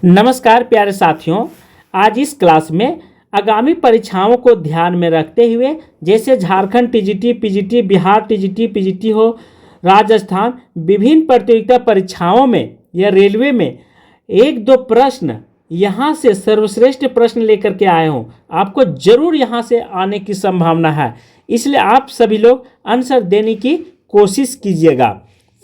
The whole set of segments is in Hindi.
नमस्कार प्यारे साथियों। आज इस क्लास में आगामी परीक्षाओं को ध्यान में रखते हुए जैसे Jharkhand TGT, PGT, Bihar TGT, PGT हो, राजस्थान, विभिन्न प्रतियोगिता परीक्षाओं में या रेलवे में एक दो प्रश्न यहाँ से सर्वश्रेष्ठ प्रश्न लेकर के आए हूँ। आपको जरूर यहाँ से आने की संभावना है, इसलिए आप सभी लोग आंसर देने की कोशिश कीजिएगा।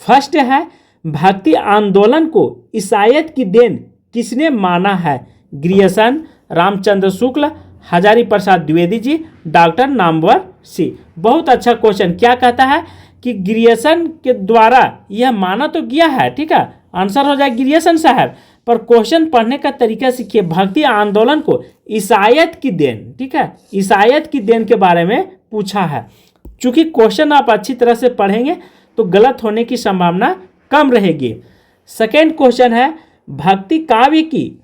फर्स्ट है, भक्ति आंदोलन को ईसाईयत की देन किसने माना है? ग्रियर्सन, रामचंद्र शुक्ल, हजारी प्रसाद द्विवेदी जी, डॉक्टर नामवर सी। बहुत अच्छा क्वेश्चन। क्या कहता है कि ग्रियर्सन के द्वारा यह माना तो गया है, ठीक है, आंसर हो जाए ग्रियर्सन साहब, पर क्वेश्चन पढ़ने का तरीका सीखिए। भक्ति आंदोलन को ईसाईयत की देन, ठीक है, ईसाईयत की देन के बारे में पूछा है। चूंकि क्वेश्चन आप अच्छी तरह से पढ़ेंगे तो गलत होने की संभावना कम रहेगी। सेकेंड क्वेश्चन है, भक्ति काव्य की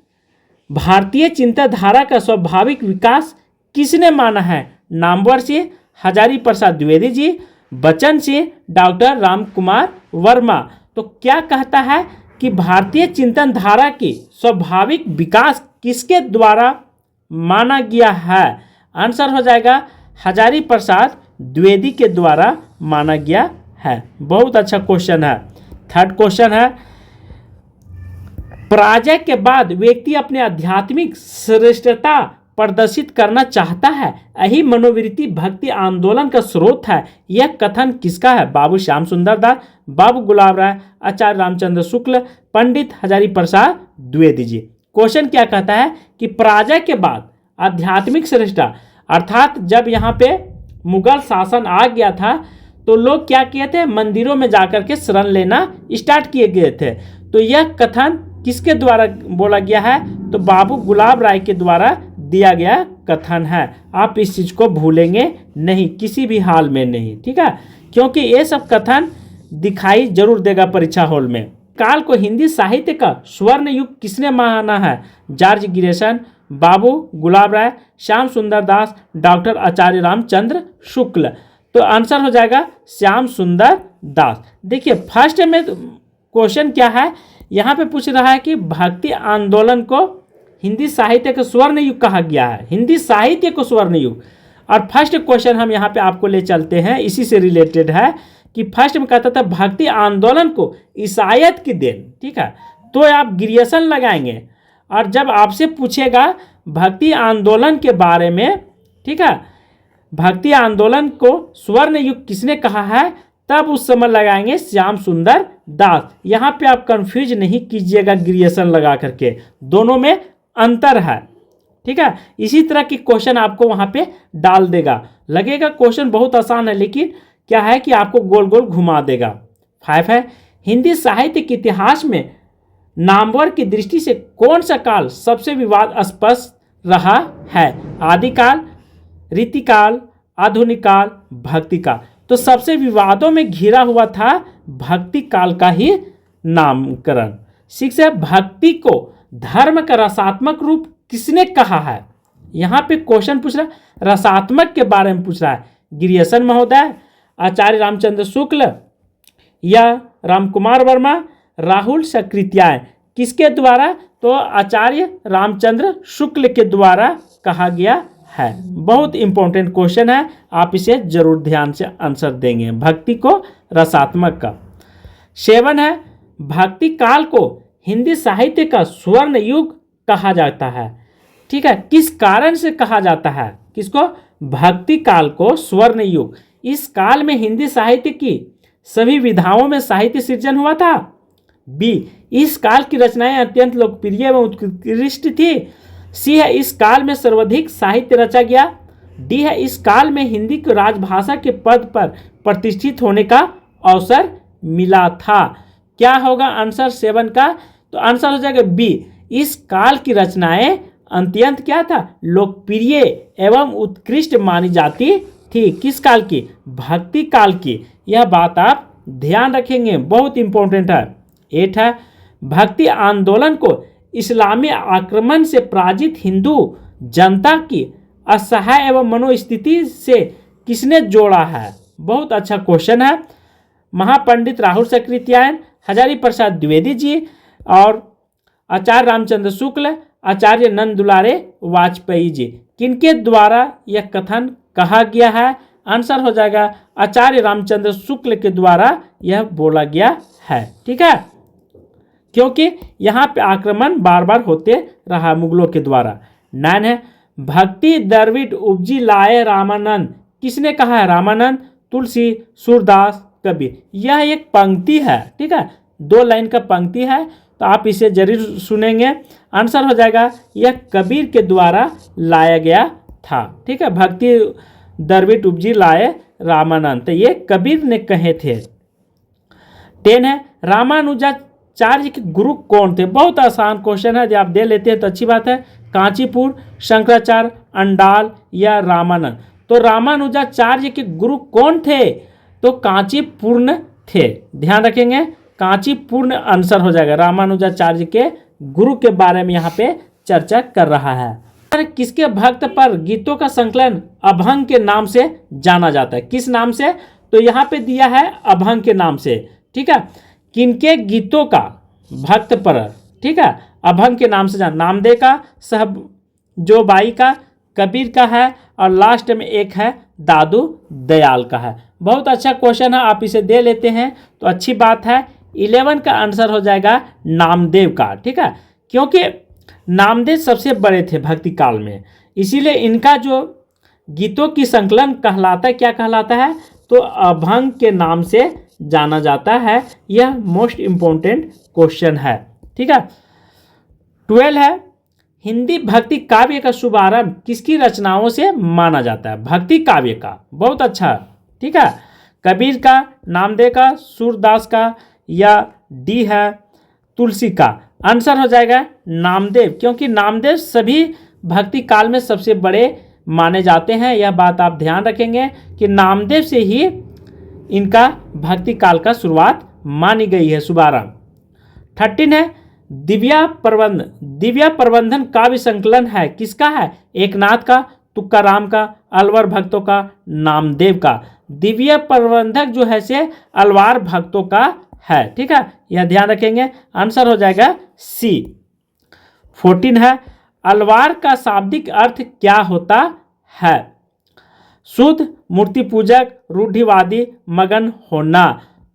भारतीय चिंताधारा का स्वाभाविक विकास किसने माना है? नामवर सिंह, हजारी प्रसाद द्विवेदी जी, बच्चन सिंह, डॉक्टर राम कुमार वर्मा। तो क्या कहता है कि भारतीय चिंतन धारा की स्वाभाविक विकास किसके द्वारा माना गया है? आंसर हो जाएगा हजारी प्रसाद द्विवेदी के द्वारा माना गया है। बहुत अच्छा क्वेश्चन है। थर्ड क्वेश्चन है, पराजय के बाद व्यक्ति अपने आध्यात्मिक श्रेष्ठता प्रदर्शित करना चाहता है, यही मनोवृत्ति भक्ति आंदोलन का स्रोत है। यह कथन किसका है? बाबू श्याम सुंदर दास, बाबू गुलाब राय, आचार्य रामचंद्र शुक्ल, पंडित हजारी प्रसाद द्विवेदी जी। क्वेश्चन क्या कहता है कि पराजय के बाद आध्यात्मिक श्रेष्ठता, अर्थात जब यहाँ पे मुगल शासन आ गया था तो लोग क्या किए थे? मंदिरों में जाकर के शरण लेना स्टार्ट किए गए थे। तो यह कथन किसके द्वारा बोला गया है? तो बाबू गुलाब राय के द्वारा दिया गया कथन है। आप इस चीज को भूलेंगे नहीं, किसी भी हाल में नहीं, ठीक है, क्योंकि ये सब कथन दिखाई जरूर देगा परीक्षा हॉल में। काल को हिंदी साहित्य का स्वर्ण युग किसने माना है? जॉर्ज ग्रियर्सन, बाबू गुलाब राय, श्याम सुंदर दास, डॉक्टर आचार्य रामचंद्र शुक्ल। तो आंसर हो जाएगा श्याम सुंदर दास। देखिए फर्स्ट में क्वेश्चन क्या है, यहाँ पे पूछ रहा है कि भक्ति आंदोलन को हिंदी साहित्य का स्वर्ण युग कहा गया है, हिंदी साहित्य को स्वर्ण युग। और फर्स्ट क्वेश्चन हम यहाँ पे आपको ले चलते हैं, इसी से रिलेटेड है कि फर्स्ट में कहता था भक्ति आंदोलन को ईसाईयत की देन, ठीक है, तो आप ग्रियर्सन लगाएंगे। और जब आपसे पूछेगा भक्ति आंदोलन के बारे में, ठीक है, भक्ति आंदोलन को स्वर्ण युग किसने कहा है, तब उस समय लगाएंगे श्याम सुंदर दास। यहाँ पे आप कंफ्यूज नहीं कीजिएगा ग्रियर्सन लगा करके, दोनों में अंतर है, ठीक है। इसी तरह की क्वेश्चन आपको वहाँ पे डाल देगा। लगेगा क्वेश्चन बहुत आसान है, लेकिन क्या है कि आपको गोल गोल घुमा देगा। 5 है, हिंदी साहित्य के इतिहास में नामवर की दृष्टि से कौन सा काल सबसे विवादास्पद रहा है? आदिकाल, रीतिकाल, आधुनिक काल, भक्ति काल। तो सबसे विवादों में घिरा हुआ था भक्ति काल का ही नामकरण। 6 है, भक्ति को धर्म का रसात्मक रूप किसने कहा है? यहाँ पे क्वेश्चन पूछ रहा है, रसात्मक के बारे में पूछ रहा है। ग्रियर्सन महोदय, आचार्य रामचंद्र शुक्ल या रामकुमार वर्मा, राहुल सकृत्याय, किसके द्वारा? तो आचार्य रामचंद्र शुक्ल के द्वारा कहा गया है। बहुत इंपॉर्टेंट क्वेश्चन है, आप इसे जरूर ध्यान से आंसर देंगे। भक्ति को रसात्मक का। 7 है, भक्ति काल को हिंदी साहित्य का स्वर्ण युग कहा जाता है, ठीक है, किस कारण से कहा जाता है? किसको? भक्ति काल को स्वर्ण युग। इस काल में हिंदी साहित्य की सभी विधाओं में साहित्य सृजन हुआ था। बी, इस काल की रचनाएं अत्यंत लोकप्रिय एवं उत्कृष्ट थी। सी है, इस काल में सर्वाधिक साहित्य रचा गया। डी है, इस काल में हिंदी को राजभाषा के पद पर प्रतिष्ठित होने का अवसर मिला था। क्या होगा आंसर 7 का? तो आंसर हो जाएगा बी, इस काल की रचनाएं अत्यंत क्या था? लोकप्रिय एवं उत्कृष्ट मानी जाती थी। किस काल की? भक्ति काल की। यह बात आप ध्यान रखेंगे, बहुत इंपॉर्टेंट है। 8 है, भक्ति आंदोलन को इस्लामी आक्रमण से पराजित हिंदू जनता की असहाय एवं मनोस्थिति से किसने जोड़ा है? बहुत अच्छा क्वेश्चन है। महापंडित राहुल सकृत्यायन, हजारी प्रसाद द्विवेदी जी और आचार्य रामचंद्र शुक्ल, आचार्य नंद दुलारे वाजपेयी जी। किनके द्वारा यह कथन कहा गया है? आंसर हो जाएगा आचार्य रामचंद्र शुक्ल के द्वारा यह बोला गया है। ठीक है, क्योंकि यहाँ पे आक्रमण बार बार होते रहा मुगलों के द्वारा। 9 है भक्ति द्रविड़ उपजी लाए रामानंद। किसने कहा है? रामानंद, तुलसी, सूरदास, कबीर। यह एक पंक्ति है। ठीक है, 2 लाइन का पंक्ति है, तो आप इसे जरूर सुनेंगे। आंसर हो जाएगा यह कबीर के द्वारा लाया गया था। ठीक है, भक्ति द्रविड़ उपजी लाए रामानंद, तो ये कबीर ने कहे थे। 10 है रामानुजाचार्य के गुरु कौन थे? बहुत आसान क्वेश्चन है, यदि आप दे लेते हैं तो अच्छी बात है। कांचीपुर, शंकराचार्य, अंडाल या रामानंद? तो रामानुजाचार्य के गुरु कौन थे? तो कांचीपुर्ण थे। ध्यान रखेंगे, कांचीपुर्ण आंसर हो जाएगा। रामानुजाचार्य के गुरु के बारे में यहाँ पे चर्चा कर रहा है। किसके भक्त पर गीतों का संकलन अभंग के नाम से जाना जाता है? किस नाम से? तो यहाँ पे दिया है अभंग के नाम से। ठीक है, किनके गीतों का भक्त पर, ठीक है, अभंग के नाम से जाना? नामदेव का, साहब जोबाई का, कबीर का है, और लास्ट में एक है दादू दयाल का है। बहुत अच्छा क्वेश्चन है, आप इसे दे लेते हैं तो अच्छी बात है। 11 का आंसर हो जाएगा नामदेव का। ठीक है, क्योंकि नामदेव सबसे बड़े थे भक्ति काल में, इसीलिए इनका जो गीतों की संकलन कहलाता है, क्या कहलाता है? तो अभंग के नाम से जाना जाता है। यह मोस्ट इम्पोर्टेंट क्वेश्चन है। ठीक है, 12 है हिंदी भक्ति काव्य का शुभारंभ किसकी रचनाओं से माना जाता है? भक्ति काव्य का। बहुत अच्छा। ठीक है, कबीर का, नामदेव का, सूरदास का, या डी है तुलसी का? आंसर हो जाएगा नामदेव, क्योंकि नामदेव सभी भक्ति काल में सबसे बड़े माने जाते हैं। यह बात आप ध्यान रखेंगे कि नामदेव से ही इनका भक्ति काल का शुरुआत मानी गई है, शुभारंभ। 13 है दिव्या प्रबंधन काव्य संकलन है, किसका है? एकनाथ का, तुकाराम का, अलवर भक्तों का, नामदेव का? दिव्य प्रबंधक जो है से अलवार भक्तों का है। ठीक है, यह ध्यान रखेंगे। आंसर हो जाएगा सी। 14 है अलवार का शाब्दिक अर्थ क्या होता है? शुद्ध, मूर्ति पूजक, रूढ़िवादी, मगन होना।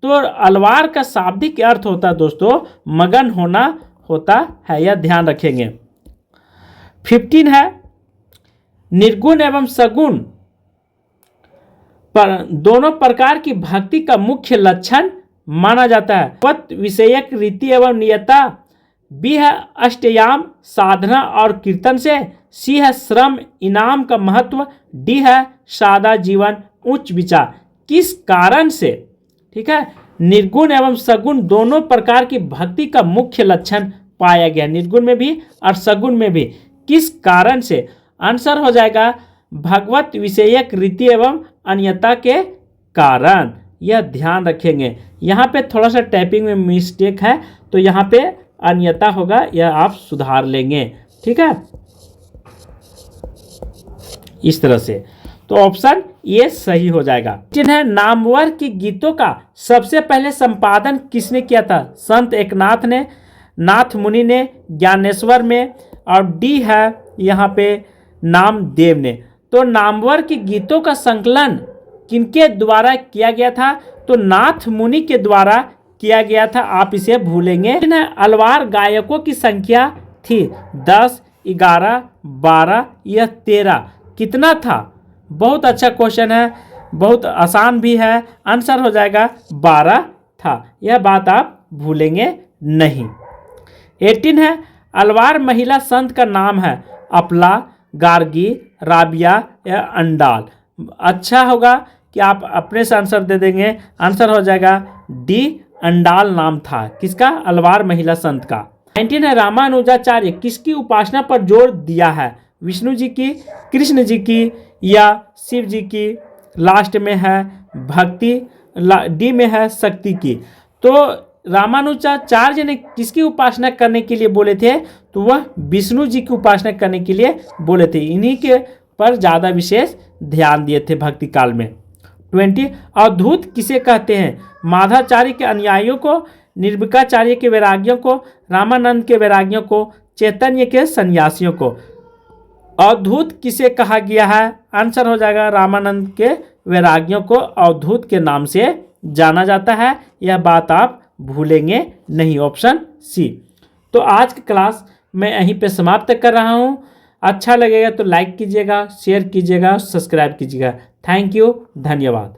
तो अलवार का शाब्दिक अर्थ होता है दोस्तों मगन होना होता है, यह ध्यान रखेंगे। 15 है निर्गुण एवं सगुण पर दोनों प्रकार की भक्ति का मुख्य लक्षण माना जाता है। पत विषयक रीति एवं नियता। बी है अष्टयाम साधना और कीर्तन से। सी है श्रम इनाम का महत्व। डी है सादा जीवन उच्च विचार। किस कारण से, ठीक है, निर्गुण एवं सगुण दोनों प्रकार की भक्ति का मुख्य लक्षण पाया गया, निर्गुण में भी और सगुण में भी? किस कारण से? आंसर हो जाएगा भगवत विषयक रीति एवं अन्यता के कारण। यह ध्यान रखेंगे। यहाँ पे थोड़ा सा टाइपिंग में मिस्टेक है, तो यहाँ पे अन्यता होगा, यह आप सुधार लेंगे। ठीक है, इस तरह से तो ऑप्शन ये सही हो जाएगा। जिन्हें नामवर के गीतों का सबसे पहले संपादन किसने किया था? संत एकनाथ ने, नाथ मुनि ने, ज्ञानेश्वर में, और डी है यहाँ पे नामदेव ने। तो नामवर के गीतों का संकलन किनके द्वारा किया गया था? तो नाथ मुनि के द्वारा किया गया था, आप इसे भूलेंगे। अलवार गायकों की संख्या थी 10, 11, 12 या 13? कितना था? बहुत अच्छा क्वेश्चन है, बहुत आसान भी है। आंसर हो जाएगा 12 था, यह बात आप भूलेंगे नहीं। 18 है अलवार महिला संत का नाम है अपला, गार्गी, राबिया या अंडाल? अच्छा होगा कि आप अपने से आंसर दे देंगे। आंसर हो जाएगा डी, अंडाल नाम था किसका? अलवार महिला संत का। 19 है रामानुजाचार्य किसकी उपासना पर जोर दिया है? विष्णु जी की, कृष्ण जी की या शिव जी की? लास्ट में है भक्ति, डी में है शक्ति की। तो रामानुजाचार्य ने किसकी उपासना करने के लिए बोले थे? तो वह विष्णु जी की उपासना करने के लिए बोले थे, इन्हीं के पर ज़्यादा विशेष ध्यान दिए थे भक्ति काल में। 20 अवधूत किसे कहते हैं? माधाचार्य के अनुयायियों को, निर्विकाचार्य के वैरागियों को, रामानंद के वैरागियों को, चैतन्य के सन्यासियों को। अवधूत किसे कहा गया है? आंसर हो जाएगा रामानंद के वैरागियों को अवधूत के नाम से जाना जाता है। यह बात आप भूलेंगे नहीं, ऑप्शन सी। तो आज की क्लास मैं यहीं पे समाप्त कर रहा हूँ। अच्छा लगेगा तो लाइक कीजिएगा, शेयर कीजिएगा, सब्सक्राइब कीजिएगा। थैंक यू, धन्यवाद।